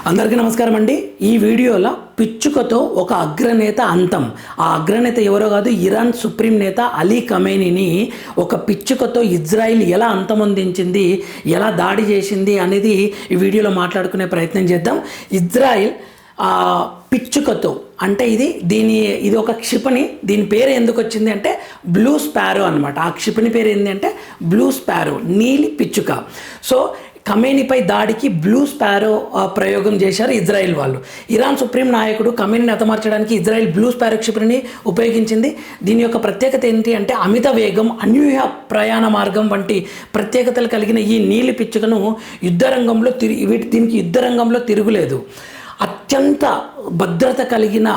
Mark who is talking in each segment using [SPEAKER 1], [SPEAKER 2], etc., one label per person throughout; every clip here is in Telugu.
[SPEAKER 1] అందరికీ నమస్కారం అండి. ఈ వీడియోలో పిచ్చుకతో ఒక అగ్రనేత అంతం. ఆ అగ్రనేత ఎవరో కాదు, ఇరాన్ సుప్రీం నేత అలీ ఖమేనీని ఒక పిచ్చుకతో ఇజ్రాయిల్ ఎలా అంతమొందించింది, ఎలా దాడి చేసింది అనేది ఈ వీడియోలో మాట్లాడుకునే ప్రయత్నం చేద్దాం. ఇజ్రాయిల్ పిచ్చుకతో అంటే ఇది ఒక క్షిపణి. దీని పేరు ఎందుకు వచ్చింది అంటే బ్లూ స్పారో అనమాట. ఆ క్షిపణి పేరు ఏంటి అంటే బ్లూ స్పారో, నీలి పిచ్చుక. సో ఖమేనీపై దాడికి బ్లూ స్పారో ప్రయోగం చేశారు ఇజ్రాయెల్ వాళ్ళు. ఇరాన్ సుప్రీం నాయకుడు ఖమేనీని హతమార్చడానికి ఇజ్రాయెల్ బ్లూ స్పారో క్షిపణిని ఉపయోగించింది. దీని యొక్క ప్రత్యేకత ఏంటి అంటే అమిత వేగం, అనూహ్య ప్రయాణ మార్గం వంటి ప్రత్యేకతలు కలిగిన ఈ నీలి పిచ్చుకను దీనికి యుద్ధ రంగంలో తిరుగులేదు. అత్యంత భద్రత కలిగిన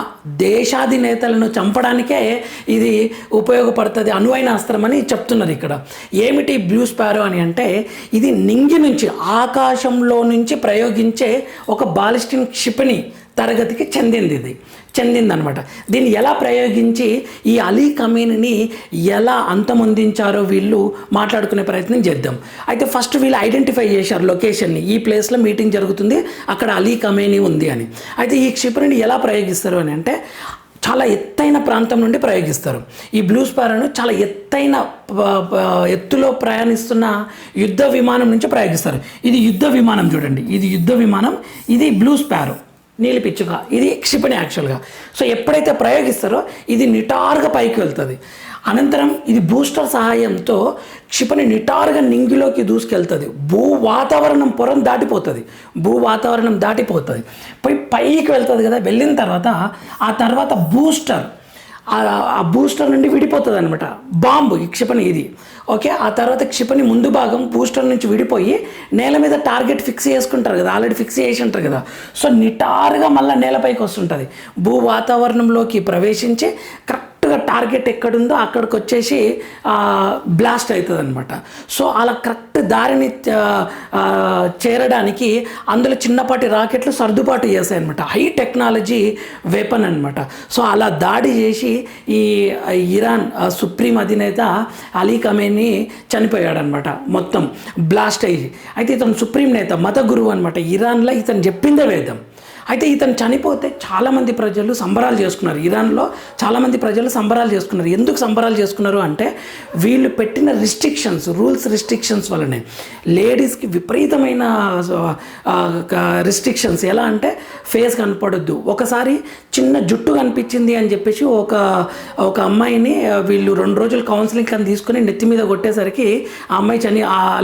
[SPEAKER 1] దేశాధినేతలను చంపడానికే ఇది ఉపయోగపడుతుంది, అనువైన అస్త్రం అని చెప్తున్నారు. ఇక్కడ ఏమిటి బ్లూ స్పారో అని అంటే ఇది నింగి నుంచి, ఆకాశంలో నుంచి ప్రయోగించే ఒక బాలిస్టిక్ క్షిపణి తరగతికి చెందిందనమాట. దీన్ని ఎలా ప్రయోగించి ఈ అలీ ఖమేనీని ఎలా అంతమొందించారో వీళ్ళు మాట్లాడుకునే ప్రయత్నం చేద్దాం. అయితే ఫస్ట్ వీళ్ళు ఐడెంటిఫై చేశారు లొకేషన్ని. ఈ ప్లేస్లో మీటింగ్ జరుగుతుంది, అక్కడ అలీ ఖమేనీ ఉంది అని. అయితే ఈ క్షిపణిని ఎలా ప్రయోగిస్తారు అని అంటే చాలా ఎత్తైన ప్రాంతం నుండి ప్రయోగిస్తారు. ఈ బ్లూ స్పారోను చాలా ఎత్తులో ప్రయాణిస్తున్న యుద్ధ విమానం నుంచి ప్రయోగిస్తారు. ఇది యుద్ధ విమానం, చూడండి, ఇది యుద్ధ విమానం, ఇది బ్లూ స్పారో నీలి పిచ్చుక, ఇది క్షిపణి యాక్చువల్గా. సో ఎప్పుడైతే ప్రయోగిస్తారో ఇది నిటారుగా పైకి వెళ్తుంది. అనంతరం ఇది బూస్టర్ సహాయంతో క్షిపణి నిటారుగా నింగిలోకి దూసుకెళ్తుంది. భూ వాతావరణం దాటిపోతుంది, పైకి వెళ్తుంది కదా. వెళ్ళిన తర్వాత ఆ బూస్టర్ నుండి విడిపోతుంది అనమాట బాంబు, ఈ క్షిపణి ఇది. ఓకే, ఆ తర్వాత క్షిపణి ముందు భాగం బూస్టర్ నుంచి విడిపోయి నేల మీద టార్గెట్ ఫిక్స్ చేసుకుంటారు కదా, ఆల్రెడీ ఫిక్స్ చేసి ఉంటారు కదా. సో నిటారుగా మళ్ళీ నేలపైకి వస్తుంటుంది, భూ వాతావరణంలోకి ప్రవేశించి కరెక్ట్గా టార్గెట్ ఎక్కడుందో అక్కడికి వచ్చేసి బ్లాస్ట్ అవుతుంది అనమాట. సో అలా కరెక్ట్ దారిని చేరడానికి అందులో చిన్నపాటి రాకెట్లు సర్దుబాటు చేస్తాయి అనమాట. హై టెక్నాలజీ వెపన్ అనమాట. సో అలా దాడి చేసి ఈ ఇరాన్ సుప్రీం అధినేత అలీ ఖమేనీ చనిపోయాడనమాట, మొత్తం బ్లాస్ట్ అయ్యి. అయితే ఇతను సుప్రీం నేత, మత గురువు అనమాట. ఇరాన్లో ఇతను చెప్పిందే వేదం. అయితే ఇతను చనిపోతే చాలామంది ప్రజలు సంబరాలు చేసుకున్నారు. ఇరాన్లో చాలామంది ప్రజలు సంబరాలు చేసుకున్నారు. ఎందుకు సంబరాలు చేసుకున్నారు అంటే వీళ్ళు పెట్టిన రూల్స్ రిస్ట్రిక్షన్స్ వల్లనే లేడీస్కి విపరీతమైన రిస్ట్రిక్షన్స్. ఎలా అంటే ఫేస్ కనపడొద్దు, ఒకసారి చిన్న జుట్టు కనిపించింది అని చెప్పేసి ఒక అమ్మాయిని వీళ్ళు 2 రోజులు కౌన్సిలింగ్ అని తీసుకుని నెత్తి మీద కొట్టేసరికి ఆ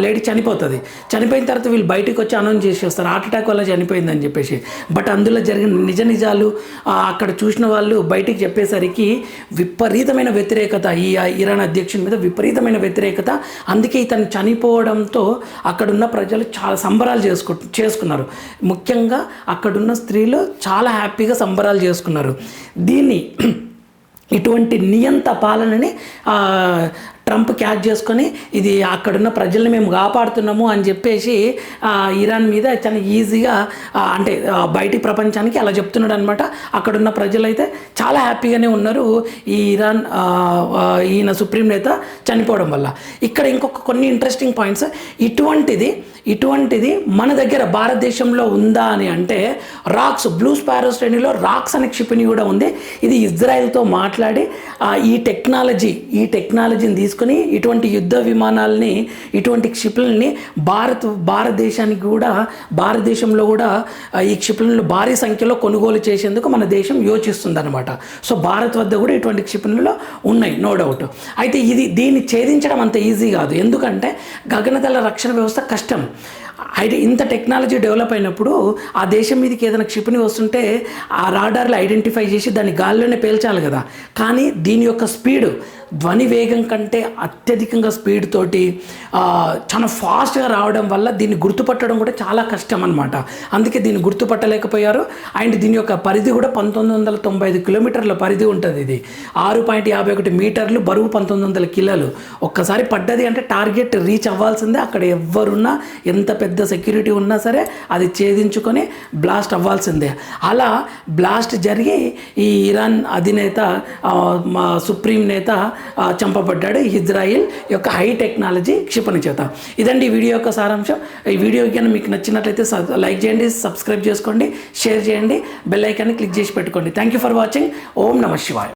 [SPEAKER 1] లేడీ చనిపోతుంది. చనిపోయిన తర్వాత వీళ్ళు బయటకు వచ్చి అనౌన్స్ చేసేస్తారు హార్ట్ అటాక్ వల్ల చనిపోయిందని చెప్పేసి. బట్ అందులో జరిగిన నిజాలు అక్కడ చూసిన వాళ్ళు బయటికి చెప్పేసరికి విపరీతమైన వ్యతిరేకత, ఈ ఇరాన్ అధ్యక్షుని మీద విపరీతమైన వ్యతిరేకత. అందుకే ఇతను చనిపోవడంతో అక్కడున్న ప్రజలు చాలా సంబరాలు చేసుకున్నారు. ముఖ్యంగా అక్కడున్న స్త్రీలు చాలా హ్యాపీగా సంబరాలు చేసుకున్నారు. ఇటువంటి నియంత పాలనని ట్రంప్ క్యాచ్ చేసుకొని ఇది అక్కడున్న ప్రజల్ని మేము కాపాడుతున్నాము అని చెప్పేసి ఇరాన్ మీద చాలా ఈజీగా అంటే బయటి ప్రపంచానికి అలా చెప్తున్నాడు అనమాట. అక్కడున్న ప్రజలైతే చాలా హ్యాపీగానే ఉన్నారు ఈ ఈయన సుప్రీం నేత చనిపోవడం వల్ల. ఇక్కడ కొన్ని ఇంట్రెస్టింగ్ పాయింట్స్. ఇటువంటిది మన దగ్గర భారతదేశంలో ఉందా అని అంటే రాక్స్, బ్లూ స్పారో శ్రేణిలో రాక్స్ అనే క్షిపణి కూడా ఉంది. ఇది ఇజ్రాయెల్తో మాట్లాడి ఈ టెక్నాలజీని తీసుకొని ఇటువంటి యుద్ధ విమానాలని, ఇటువంటి క్షిపణుల్ని భారతదేశంలో కూడా ఈ క్షిపణులు భారీ సంఖ్యలో కొనుగోలు చేసేందుకు మన దేశం యోచిస్తుంది అనమాట. సో భారత్ వద్ద కూడా ఇటువంటి క్షిపణులు ఉన్నాయి, నో డౌట్. అయితే దీన్ని ఛేదించడం అంత ఈజీ కాదు, ఎందుకంటే గగనతల రక్షణ వ్యవస్థ కష్టం. ఇంత టెక్నాలజీ డెవలప్ అయినప్పుడు ఆ దేశం మీదకి ఏదైనా క్షిపణి వస్తుంటే ఆ రాడార్లు ఐడెంటిఫై చేసి దాన్ని గాల్లోనే పేల్చాలి కదా. కానీ దీని యొక్క స్పీడ్ ధ్వని వేగం కంటే అత్యధికంగా స్పీడ్ తోటి చాలా ఫాస్ట్గా రావడం వల్ల దీన్ని గుర్తుపట్టడం కూడా చాలా కష్టం అనమాట. అందుకే దీన్ని గుర్తుపట్టలేకపోయారు. అండ్ దీని యొక్క పరిధి కూడా 1995 కిలోమీటర్ల పరిధి ఉంటుంది. ఇది 6.51 మీటర్లు, బరువు 1900 కిలోలు. ఒక్కసారి పడ్డది అంటే టార్గెట్ రీచ్ అవ్వాల్సిందే. అక్కడ ఎవరున్నా, ఎంత పెద్ద సెక్యూరిటీ ఉన్నా సరే అది ఛేదించుకొని బ్లాస్ట్ అవ్వాల్సిందే. అలా బ్లాస్ట్ జరిగి ఈ ఇరాన్ అధినేత, మా సుప్రీం నేత చంపబడ్డాడు ఇజ్రాయిల్ యొక్క హై టెక్నాలజీ క్షిపణి చేత. ఇదండి ఈ వీడియో యొక్క సారాంశం. ఈ వీడియో కానీ మీకు నచ్చినట్లయితే లైక్ చేయండి, సబ్స్క్రైబ్ చేసుకోండి, షేర్ చేయండి, బెల్ ఐకాన్ని క్లిక్ చేసి పెట్టుకోండి. Thank you for watching. Om నమః శివాయ.